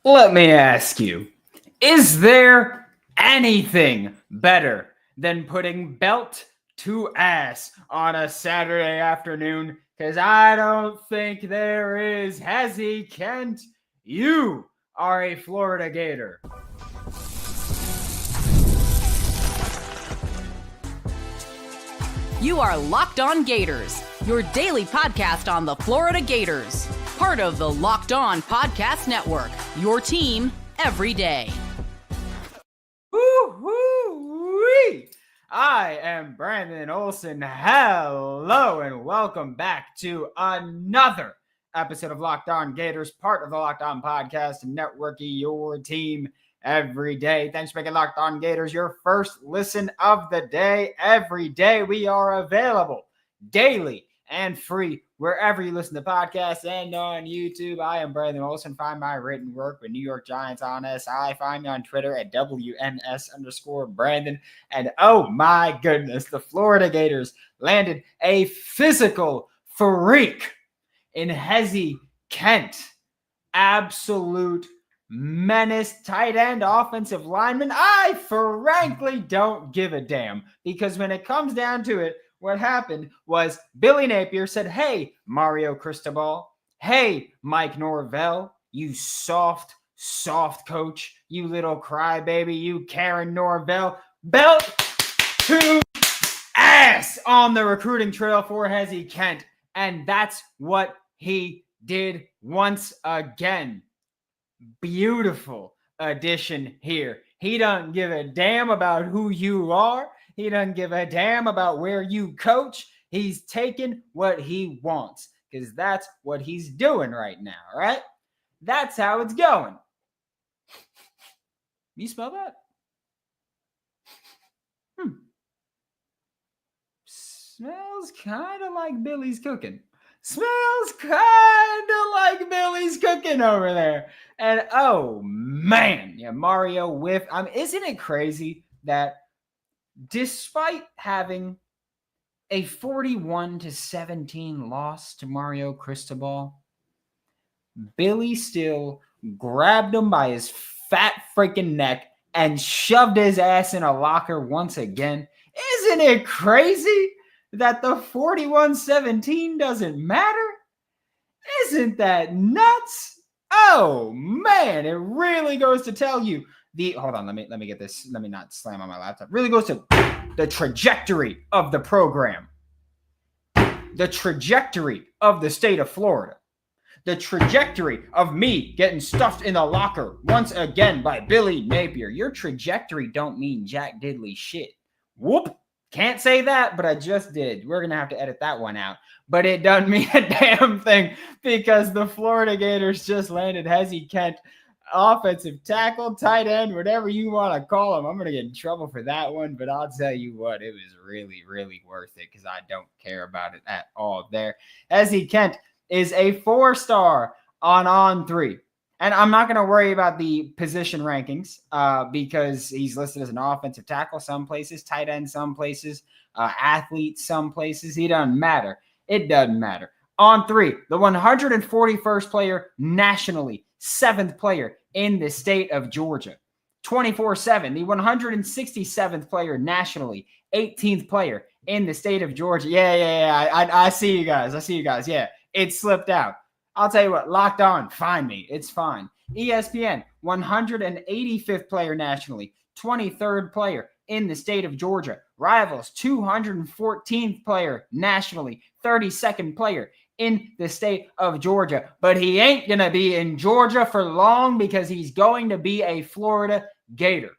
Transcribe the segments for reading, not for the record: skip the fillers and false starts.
Let me ask you, is there anything better than putting belt to ass on a Saturday afternoon? Because I don't think there is. Heze Kent, you are a Florida Gator. You are Locked On Gators, your daily podcast on the Florida Gators. Part of the Locked On Podcast Network, your team every day. Woo-hoo-wee! I am Brandon Olsen. Hello and welcome back to another episode of Locked On Gators, part of the Locked On Podcast Network, your team every day. Thanks for making Locked On Gators your first listen of the day. Every day we are available daily and free wherever you listen to podcasts and on YouTube. I am Brandon Olsen. Find my written work with New York Giants on SI. Find me on Twitter at WNS_Brandon. And oh my goodness, the Florida Gators landed a physical freak in Heze Kent. Absolute menace, tight end, offensive lineman. I frankly don't give a damn, because when it comes down to it, what happened was Billy Napier said, "Hey, Mario Cristobal. Hey, Mike Norvell, you soft coach, you little crybaby, you Karen Norvell. Belt to ass on the recruiting trail for Heze Kent." And that's what he did once again. Beautiful addition here. He doesn't give a damn about who you are. He doesn't give a damn about where you coach. He's taking what he wants, because that's what he's doing right now, right? That's how it's going. You smell that? Smells kind of like Billy's cooking. Smells kind of like Billy's cooking over there. And oh man, yeah, Mario whiff. Isn't it crazy that despite having a 41-17 loss to Mario Cristobal, Billy still grabbed him by his fat freaking neck and shoved his ass in a locker once again? Isn't it crazy that the 41-17 doesn't matter? Isn't that nuts? Oh man, it really goes to tell you hold on, let me get this. Let me not slam on my laptop. Really goes to the trajectory of the program. The trajectory of the state of Florida. The trajectory of me getting stuffed in the locker once again by Billy Napier. Your trajectory don't mean jack diddly shit. Whoop. Can't say that, but I just did. We're going to have to edit that one out. But it doesn't mean a damn thing, because the Florida Gators just landed Heze Kent, offensive tackle, tight end, whatever you want to call him. I'm going to get in trouble for that one, but I'll tell you what, it was really, really worth it, because I don't care about it at all there. Heze Kent is a 4-star on 3. And I'm not going to worry about the position rankings because he's listed as an offensive tackle some places, tight end some places, athlete some places. He doesn't matter. It doesn't matter. On 3, the 141st player nationally, 7th player in the state of Georgia. 24/7, the 167th player nationally, 18th player in the state of Georgia. Yeah. I see you guys. Yeah, it slipped out. I'll tell you what, Locked On, find me. It's fine. ESPN, 185th player nationally, 23rd player in the state of Georgia. Rivals, 214th player nationally, 32nd player in the state of Georgia. But he ain't going to be in Georgia for long, because he's going to be a Florida Gator.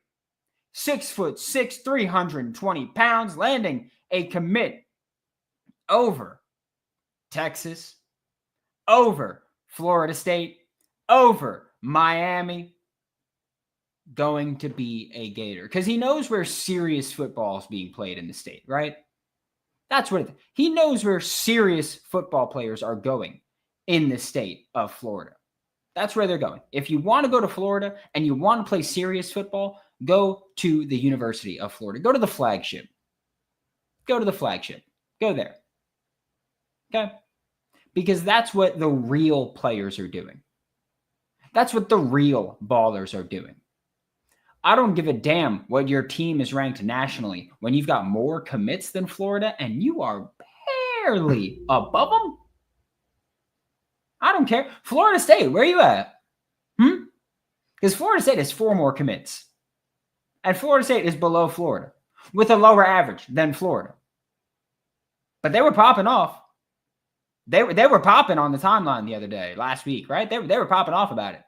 6'6", 320 pounds, landing a commit over Texas, over Florida State, over Miami, going to be a Gator. Because he knows where serious football is being played in the state, right? That's what he knows, where serious football players are going in the state of Florida. That's where they're going. If you want to go to Florida and you want to play serious football, go to the University of Florida. Go to the flagship. Go there. Okay? Because that's what the real players are doing. That's what the real ballers are doing. I don't give a damn what your team is ranked nationally when you've got more commits than Florida and you are barely above them. I don't care. Florida State, where are you at? Because Florida State has 4 more commits. And Florida State is below Florida with a lower average than Florida. But they were popping off. They were popping on the timeline the other day, last week, right? They were popping off about it.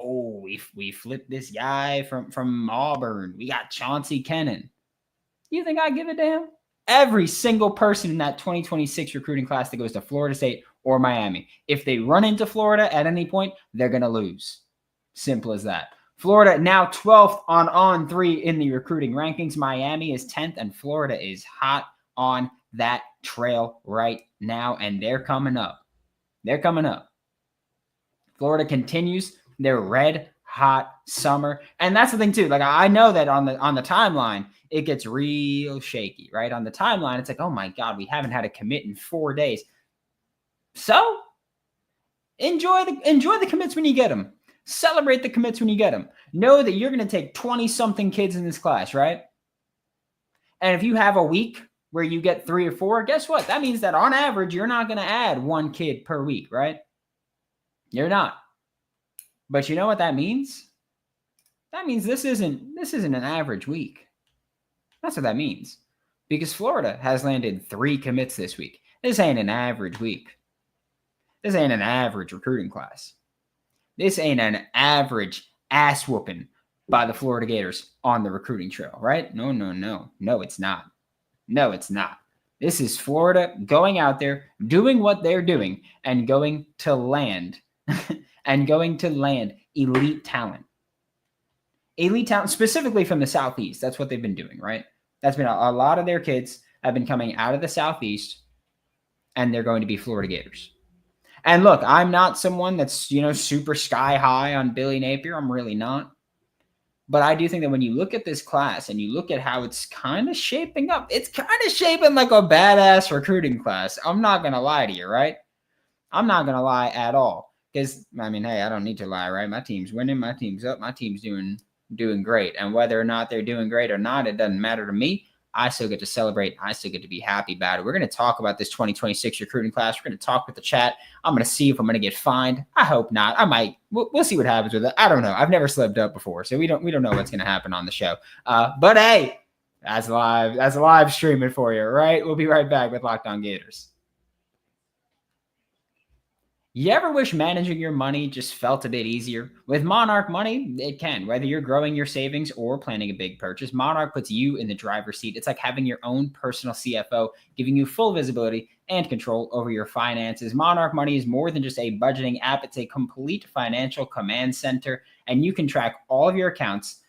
Oh, we flipped this guy from Auburn. We got Chauncey Kennan. You think I give a damn? Every single person in that 2026 recruiting class that goes to Florida State or Miami, if they run into Florida at any point, they're going to lose. Simple as that. Florida now 12th on 3 in the recruiting rankings. Miami is 10th, and Florida is hot on that trail right now, and they're coming up. They're coming up. Florida continues their red hot summer, and that's the thing too. Like, I know that on the timeline it gets real shaky, right? On the timeline, it's like, oh my God, we haven't had a commit in 4 days. So enjoy the commits when you get them. Celebrate the commits when you get them. Know that you're going to take 20-something kids in this class, right? And if you have a week where you get 3 or 4, guess what? That means that on average, you're not going to add 1 kid per week, right? You're not. But you know what that means? That means this isn't an average week. That's what that means. Because Florida has landed 3 commits this week. This ain't an average week. This ain't an average recruiting class. This ain't an average ass whooping by the Florida Gators on the recruiting trail, right? No. No, it's not. No, it's not. This is Florida going out there, doing what they're doing, and going to land elite talent. Elite talent, specifically from the Southeast. That's what they've been doing, right? That's been a lot of their kids have been coming out of the Southeast, and they're going to be Florida Gators. And look, I'm not someone that's, super sky high on Billy Napier. I'm really not. But I do think that when you look at this class and you look at how it's kind of shaping up, it's kind of shaping like a badass recruiting class. I'm not going to lie to you, right? I'm not going to lie at all. Because, hey, I don't need to lie, right? My team's winning. My team's up. My team's doing great. And whether or not they're doing great or not, it doesn't matter to me. I still get to celebrate. I still get to be happy about it. We're going to talk about this 2026 recruiting class. We're going to talk with the chat. I'm going to see if I'm going to get fined. I hope not. I might. We'll see what happens with it. I don't know. I've never slipped up before, so we don't know what's going to happen on the show. But hey, that's live. That's live streaming for you, right? We'll be right back with Locked On Gators. You ever wish managing your money just felt a bit easier? With Monarch Money, it can. Whether you're growing your savings or planning a big purchase, Monarch puts you in the driver's seat. It's like having your own personal CFO, giving you full visibility and control over your finances. Monarch Money is more than just a budgeting app. It's a complete financial command center, and you can track all of your accounts,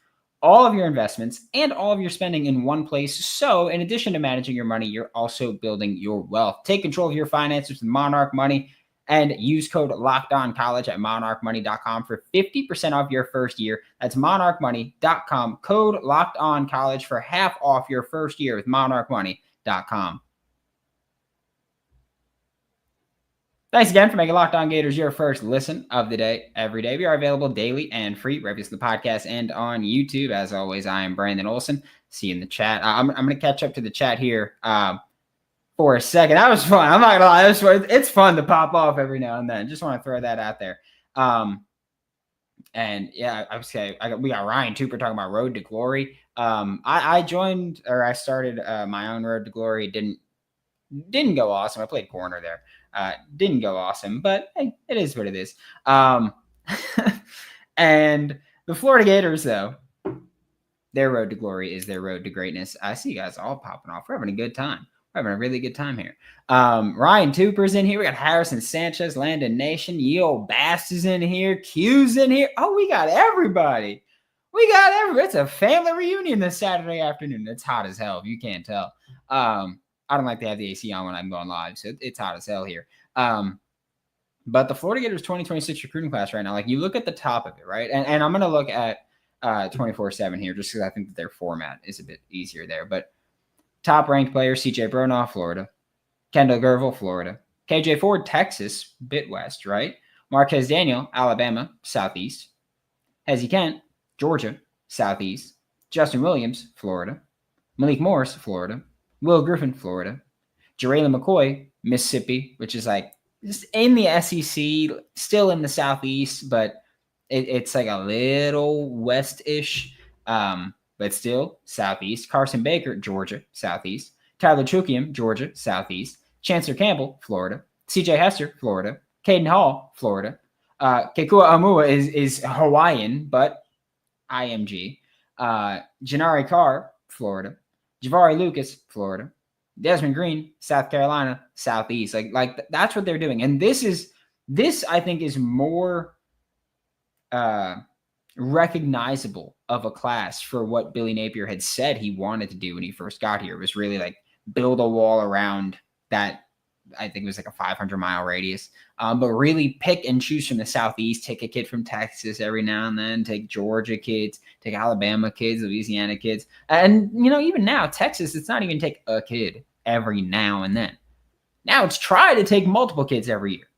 all of your investments, and all of your spending in one place. So in addition to managing your money, you're also building your wealth. Take control of your finances with Monarch Money. And use code LOCKEDONCollege at monarchmoney.com for 50% off your first year. That's monarchmoney.com. Code LOCKEDONCollege for half off your first year with monarchmoney.com. Thanks again for making Locked On Gators your first listen of the day every day. We are available daily and free, wherever you listen to the podcast and on YouTube. As always, I am Brandon Olsen. See you in the chat. I'm going to catch up to the chat here. For a second. That was fun. I'm not gonna lie. It's fun to pop off every now and then. Just want to throw that out there. And yeah, I would say we got Ryan Tooper talking about Road to Glory. I started my own Road to Glory. Didn't go awesome. I played corner there. Didn't go awesome, but hey, it is what it is. And the Florida Gators, though, their Road to Glory is their road to greatness. I see you guys all popping off. We're having a good time. We're having a really good time here. Ryan Tooper's in here. We got Harrison Sanchez, Landon Nation. Yo Bass is in here. Q's in here. Oh, we got everybody. It's a family reunion this Saturday afternoon. It's hot as hell, if you can't tell. I don't like to have the AC on when I'm going live, so it's hot as hell here. But the Florida Gators 2026 recruiting class right now, like, you look at the top of it, right? And I'm going to look at 24/7 here just because I think that their format is a bit easier there. But top-ranked players, C.J. Bronaugh, Florida. Kendall Gervil, Florida. K.J. Ford, Texas, bit west, right? Marquez Daniel, Alabama, Southeast. Heze Kent, Georgia, Southeast. Justin Williams, Florida. Malik Morris, Florida. Will Griffin, Florida. Jaraylon McCoy, Mississippi, which is like just in the SEC, still in the Southeast, but it's like a little west-ish, but still Southeast. Carson Baker, Georgia, Southeast. Tyler Chukiam, Georgia, Southeast. Chancellor Campbell, Florida. CJ Hester, Florida. Caden Hall, Florida. Kekua Amua is Hawaiian, but IMG. Janari Carr, Florida. Javari Lucas, Florida. Desmond Green, South Carolina, Southeast. Like that's what they're doing. And this I think is more recognizable of a class for what Billy Napier had said he wanted to do when he first got here. It was really like build a wall around that. I think it was like a 500-mile radius, but really pick and choose from the Southeast. Take a kid from Texas every now and then. Take Georgia kids. Take Alabama kids. Louisiana kids. And, even now, Texas, it's not even take a kid every now and then. Now it's try to take multiple kids every year.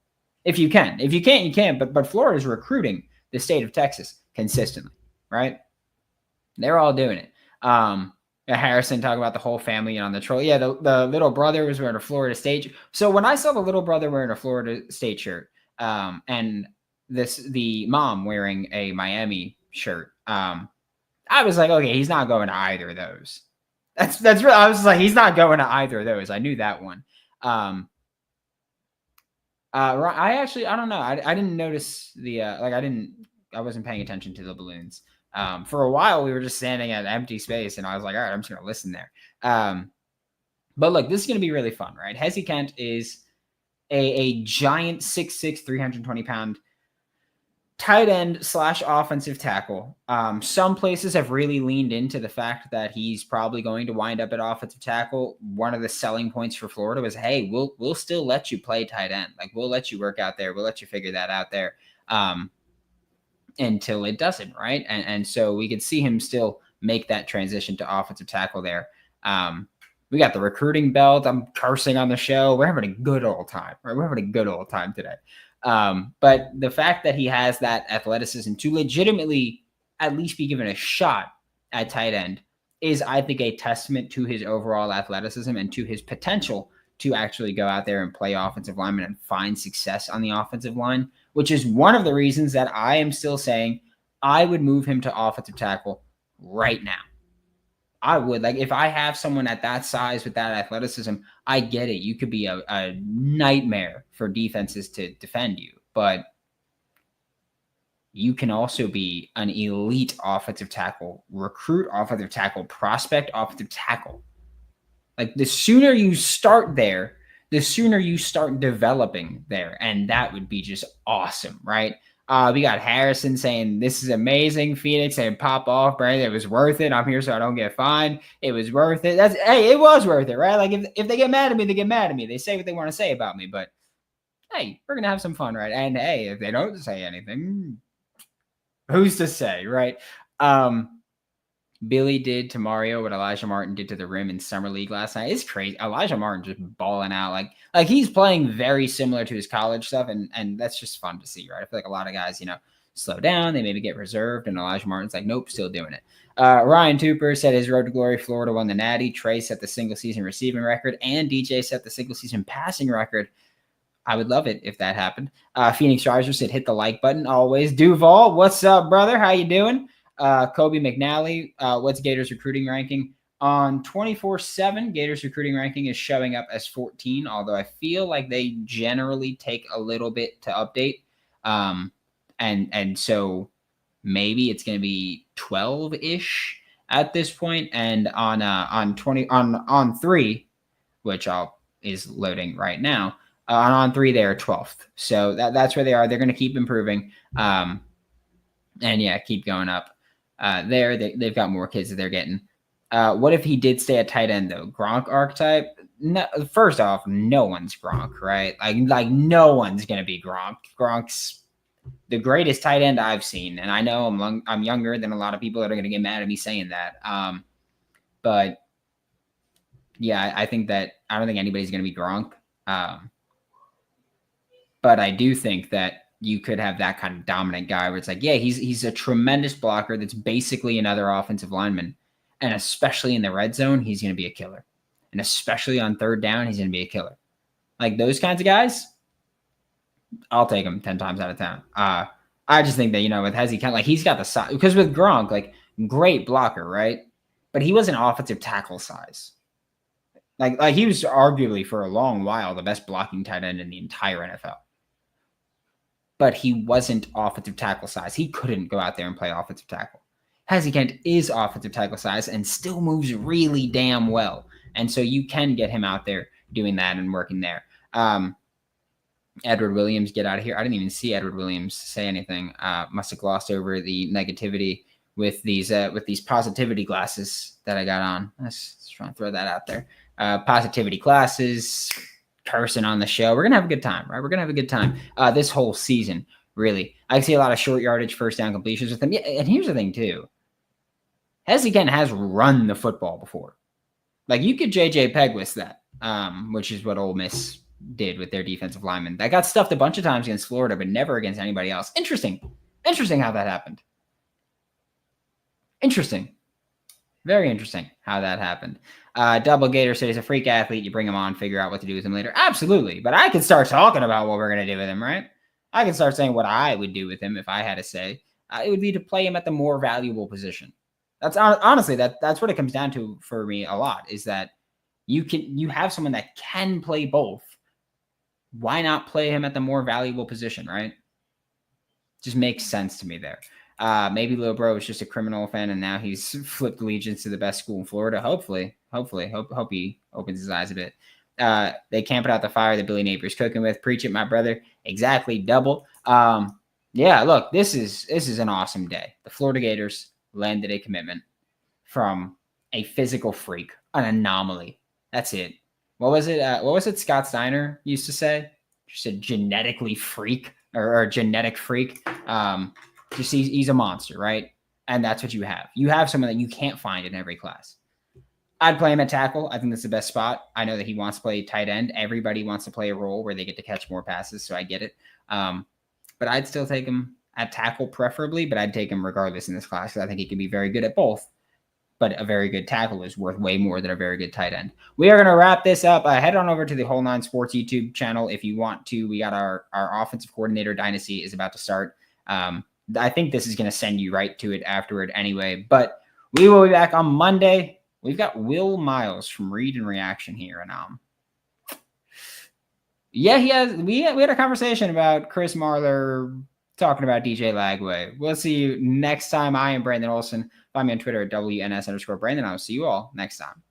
If you can. If you can't, you can't. But Florida's recruiting the state of Texas consistently, right? They're all doing it. Harrison talk about the whole family on the troll. Yeah, the little brother was wearing a Florida State. So when I saw the little brother wearing a Florida State shirt, and the mom wearing a Miami shirt, I was like, okay, he's not going to either of those. That's real. I was like, he's not going to either of those. I knew that one. I don't know. I didn't notice I wasn't paying attention to the balloons. For a while, we were just standing at empty space, and I was like, all right, I'm just going to listen there. But look, this is going to be really fun, right? Heze Kent is a giant 6'6", 320-pound tight end / offensive tackle. Some places have really leaned into the fact that he's probably going to wind up at offensive tackle. One of the selling points for Florida was, hey, we'll still let you play tight end. Like, we'll let you work out there. We'll let you figure that out there. Until it doesn't, right? And so we could see him still make that transition to offensive tackle there. We got the recruiting belt. I'm cursing on the show. We're having a good old time, right? We're having a good old time today. But the fact that he has that athleticism to legitimately at least be given a shot at tight end is, I think, a testament to his overall athleticism and to his potential to actually go out there and play offensive lineman and find success on the offensive line, which is one of the reasons that I am still saying I would move him to offensive tackle right now. I would. Like, if I have someone at that size with that athleticism, I get it. You could be a nightmare for defenses to defend you, but you can also be an elite offensive tackle, recruit offensive tackle, prospect offensive tackle. Like, the sooner you start there, the sooner you start developing there. And that would be just awesome, right? We got Harrison saying, this is amazing. Phoenix saying, pop off, Brandon. It was worth it. I'm here so I don't get fined. It was worth it. It was worth it, right? Like, if they get mad at me, they get mad at me. They say what they want to say about me. But, hey, we're going to have some fun, right? And, hey, if they don't say anything, who's to say, right? Billy did to Mario what Elijah Martin did to the rim in Summer League last night. It's crazy. Elijah Martin just balling out. Like he's playing very similar to his college stuff, and that's just fun to see, right? I feel like a lot of guys, slow down. They maybe get reserved, and Elijah Martin's like, nope, still doing it. Ryan Tooper said his road to glory, Florida won the Natty. Trey set the single-season receiving record, and DJ set the single-season passing record. I would love it if that happened. Phoenix Riser said, hit the like button always. Duval, what's up, brother? How you doing? Kobe McNally, what's Gators recruiting ranking? On 24/7, Gators recruiting ranking is showing up as 14, although I feel like they generally take a little bit to update. And so maybe it's going to be 12-ish at this point. And on 3, which is loading right now, on 3 they are 12th. So that's where they are. They're going to keep improving. And yeah, keep going up. They've got more kids that they're getting. What if he did stay at tight end though? Gronk archetype? No, first off, no one's Gronk, right? Like no one's gonna be Gronk. Gronk's the greatest tight end I've seen, and I know I'm younger than a lot of people that are gonna get mad at me saying that. But yeah, I think that I don't think anybody's gonna be Gronk. But I do think that you could have that kind of dominant guy where it's like, yeah, he's a tremendous blocker that's basically another offensive lineman. And especially in the red zone, he's going to be a killer. And especially on third down, he's going to be a killer. Like those kinds of guys, I'll take him 10 times out of 10. I just think that, with Heze Kent, like he's got the size. Because with Gronk, like great blocker, right? But he was an offensive tackle size. Like he was arguably for a long while the best blocking tight end in the entire NFL. But he wasn't offensive tackle size. He couldn't go out there and play offensive tackle. Heze Kent is offensive tackle size and still moves really damn well. And so you can get him out there doing that and working there. Edward Williams, get out of here. I didn't even see Edward Williams say anything. Must have glossed over the negativity with these positivity glasses that I got on. Let's try and throw that out there. Positivity glasses, cursing on the show. We're going to have a good time, right? We're going to have a good time this whole season, really. I see a lot of short yardage first down completions with him. Yeah, and here's the thing, too. Heze Kent has run the football before. Like, you could J.J. Pegwist that, which is what Ole Miss did with their defensive linemen. That got stuffed a bunch of times against Florida, but never against anybody else. Interesting how that happened. Interesting. Very interesting how that happened. Double Gator said he's a freak athlete. You bring him on, figure out what to do with him later. Absolutely. But I could start talking about what we're going to do with him, right? I can start saying what I would do with him if I had to say. It would be to play him at the more valuable position. That's honestly, that's what it comes down to for me a lot, is that you have someone that can play both. Why not play him at the more valuable position, right? Just makes sense to me there. Maybe Lil Bro is just a criminal fan and now he's flipped allegiance to the best school in Florida. Hopefully. Hope he opens his eyes a bit. They camp it out the fire that Billy Napier is cooking with. Preach it, my brother. Exactly. Double. Yeah, look, this is an awesome day. The Florida Gators landed a commitment from a physical freak, an anomaly. That's it. What was it Scott Steiner used to say? Just a genetically freak or genetic freak. Just he's a monster, right? And that's what you have. You have someone that you can't find in every class. I'd play him at tackle. I think that's the best spot. I know that he wants to play tight end. Everybody wants to play a role where they get to catch more passes, so I get it. But I'd still take him at tackle preferably, but I'd take him regardless in this class because I think he can be very good at both. But a very good tackle is worth way more than a very good tight end. We are going to wrap this up. Head on over to the Whole Nine Sports YouTube channel if you want to. We got our offensive coordinator dynasty is about to start. I think this is going to send you right to it afterward anyway. But we will be back on Monday. We've got Will Miles from Read and Reaction here. And we had a conversation about Chris Marler talking about DJ Lagway. We'll see you next time. I am Brandon Olsen. Find me on Twitter at WNS_Brandon. I'll see you all next time.